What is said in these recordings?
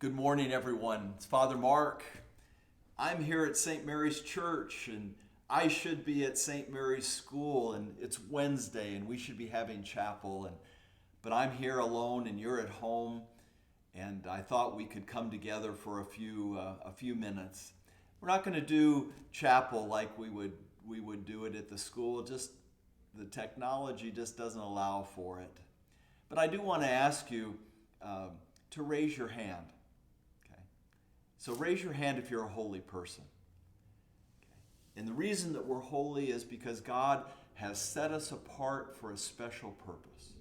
Good morning, everyone. It's Father Mark. I'm here at St. Mary's Church, and I should be at St. Mary's School, and it's Wednesday, and we should be having chapel. But I'm here alone, and you're at home, and I thought we could come together for a few minutes. We're not going to do chapel like we would do it at the school. Just the technology just doesn't allow for it. But I do want to ask you to raise your hand. So raise your hand if you're a holy person. Okay. And the reason that we're holy is because God has set us apart for a special purpose.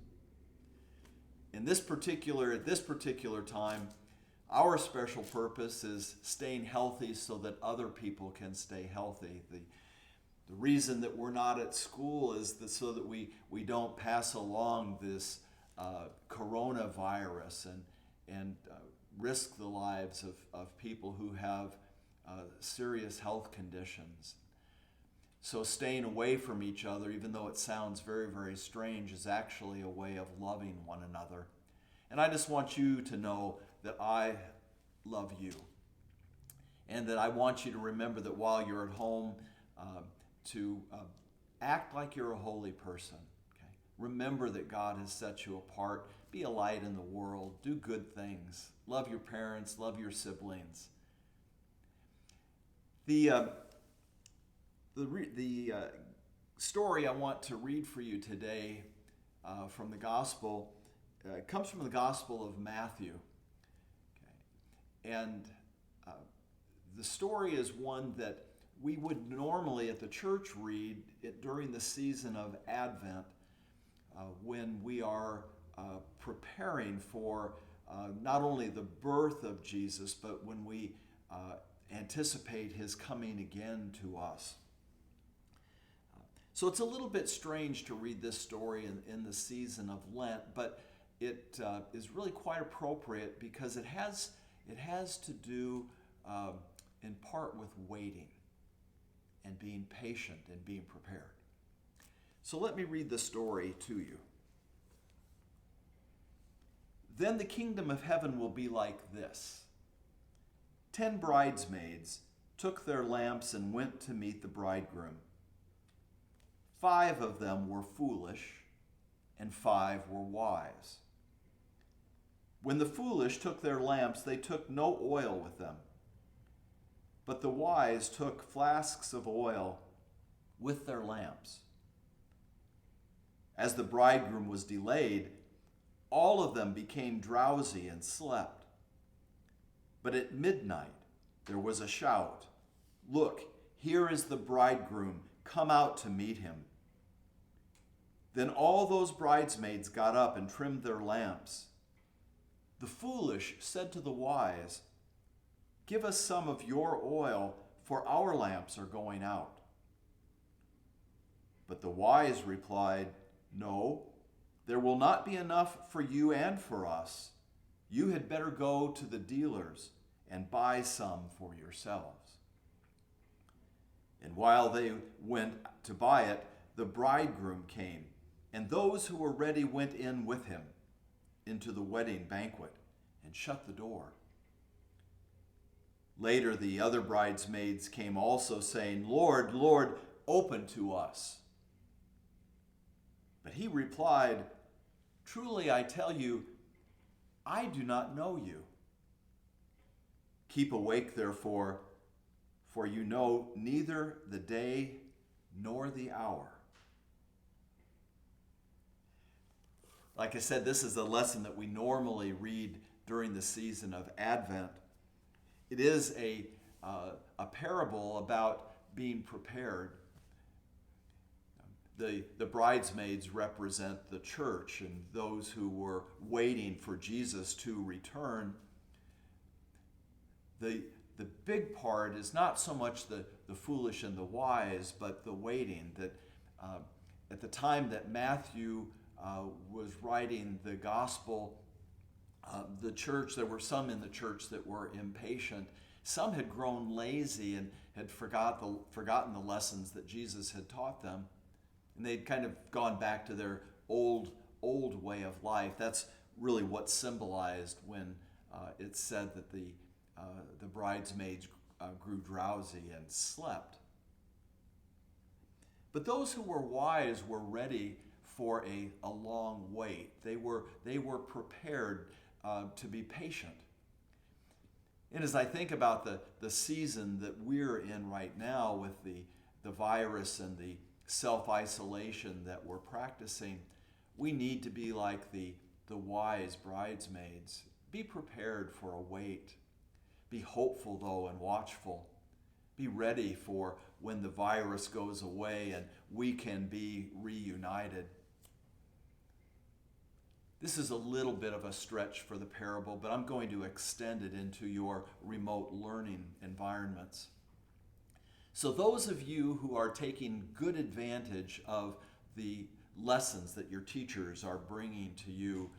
At this particular time, our special purpose is staying healthy so that other people can stay healthy. The reason that we're not at school is so that we don't pass along this coronavirus and risk the lives of people who have serious health conditions. So staying away from each other, even though it sounds very, very strange, is actually a way of loving one another. And I just want you to know that I love you. And that I want you to remember that while you're at home, to act like you're a holy person. Okay? Remember that God has set you apart. Be a light in the world. Do good things. Love your parents. Love your siblings. The story I want to read for you today from the Gospel comes from the Gospel of Matthew. Okay. And the story is one that we would normally at the church read during the season of Advent when we are preparing for not only the birth of Jesus, but when we anticipate his coming again to us. So it's a little bit strange to read this story in the season of Lent, but it is really quite appropriate because it has to do in part with waiting and being patient and being prepared. So let me read the story to you. Then the kingdom of heaven will be like this. 10 bridesmaids took their lamps and went to meet the bridegroom. 5 of them were foolish, and 5 were wise. When the foolish took their lamps, they took no oil with them. But the wise took flasks of oil with their lamps. As the bridegroom was delayed, all of them became drowsy and slept. But at midnight there was a shout, "Look, here is the bridegroom, come out to meet him." Then all those bridesmaids got up and trimmed their lamps. The foolish said to the wise, "Give us some of your oil, for our lamps are going out." But the wise replied, "No, there will not be enough for you and for us. You had better go to the dealers and buy some for yourselves." And while they went to buy it, the bridegroom came, and those who were ready went in with him into the wedding banquet and shut the door. Later the other bridesmaids came also, saying, "Lord, Lord, open to us." But he replied, "Truly I tell you, I do not know you. Keep awake, therefore, for you know neither the day nor the hour." Like I said, this is a lesson that we normally read during the season of Advent. It is a parable about being prepared. The bridesmaids represent the church and those who were waiting for Jesus to return. The big part is not so much the foolish and the wise, but the waiting. That at the time that Matthew was writing the gospel, the church, there were some in the church that were impatient. Some had grown lazy and had forgotten the lessons that Jesus had taught them. And they'd kind of gone back to their old way of life. That's really what's symbolized when it said that the bridesmaids grew drowsy and slept. But those who were wise were ready for a long wait. They were prepared to be patient. And as I think about the season that we're in right now with the virus and the self-isolation that we're practicing, we need to be like the wise bridesmaids. Be prepared for a wait. Be hopeful, though, and watchful. Be ready for when the virus goes away and we can be reunited. This is a little bit of a stretch for the parable, but I'm going to extend it into your remote learning environments. So those of you who are taking good advantage of the lessons that your teachers are bringing to you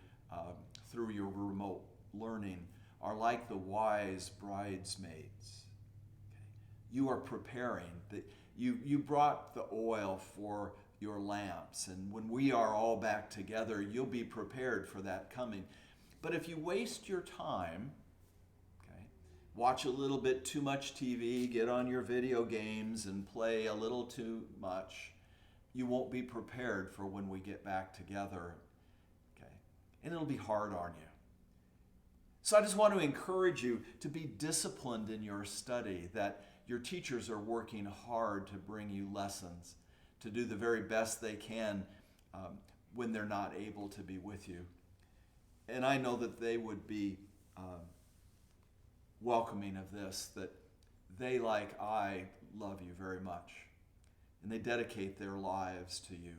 through your remote learning are like the wise bridesmaids. You are preparing. You brought the oil for your lamps, and when we are all back together, you'll be prepared for that coming. But if you waste your time, watch a little bit too much TV, get on your video games and play a little too much, you won't be prepared for when we get back together. And it'll be hard on you. So I just want to encourage you to be disciplined in your study, that your teachers are working hard to bring you lessons, to do the very best they can when they're not able to be with you. And I know that they would be welcoming of this, that they, like I, love you very much. And they dedicate their lives to you.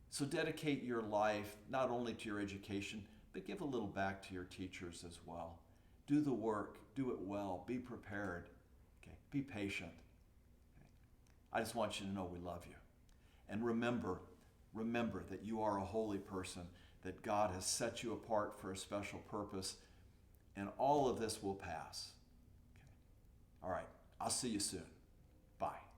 So dedicate your life not only to your education, but give a little back to your teachers as well. Do the work, do it well, be prepared, be patient. I just want you to know we love you. And remember that you are a holy person, that God has set you apart for a special purpose, and all of this will pass. All right, I'll see you soon. Bye.